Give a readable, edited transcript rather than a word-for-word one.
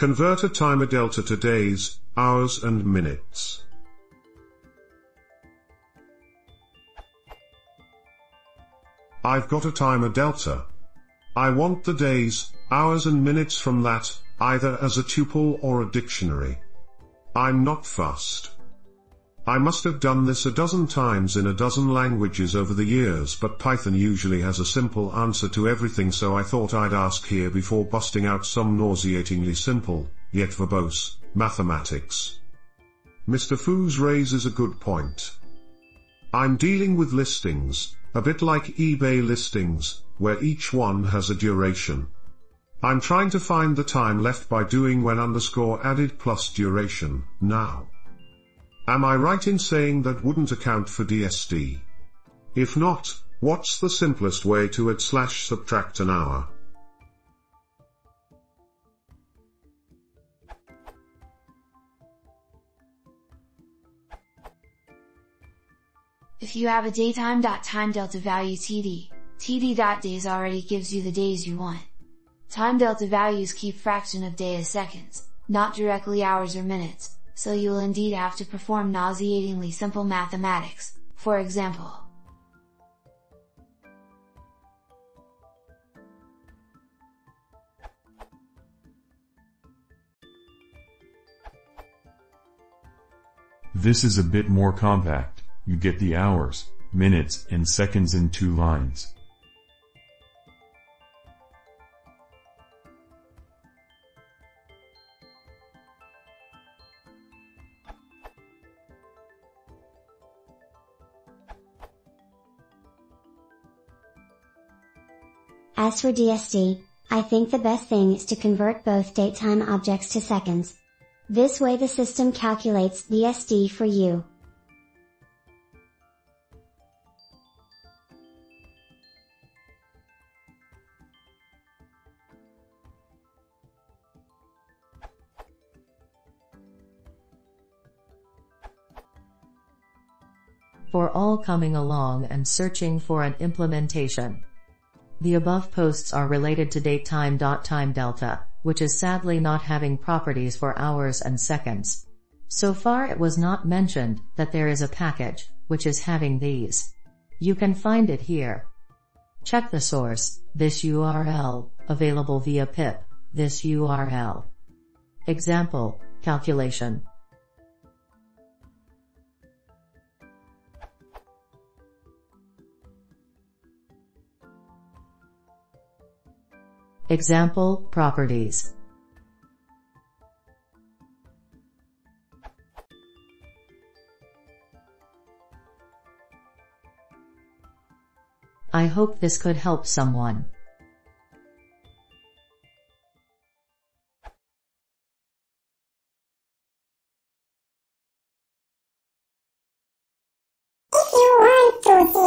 Convert a timer delta to days, hours and minutes. I've got a timer delta. I want the days, hours and minutes from that, either as a tuple or a dictionary. I'm not fussed. I must have done this a dozen times in a dozen languages over the years, but Python usually has a simple answer to everything, so I thought I'd ask here before busting out some nauseatingly simple, yet verbose, mathematics. Mr. Foos raises a good point. I'm dealing with listings, a bit like eBay listings, where each one has a duration. I'm trying to find the time left by doing when underscore added plus duration, now. Am I right in saying that wouldn't account for DSD? If not, what's the simplest way to add/subtract an hour? If you have a datetime.timedelta value td.days already gives you the days you want. Timedelta values keep fraction of day as seconds, not directly hours or minutes, so you will indeed have to perform nauseatingly simple mathematics. For example, this is a bit more compact. You get the hours, minutes, and seconds in 2 lines. As for DSD, I think the best thing is to convert both datetime objects to seconds. This way the system calculates DSD for you. For all coming along and searching for an implementation. The above posts are related to datetime.timedelta, which is sadly not having properties for hours and seconds. So far it was not mentioned that there is a package, which is having these. You can find it here. Check the source, this URL, available via pip, this URL. Example, calculation. Example, properties. I hope this could help someone. If you want to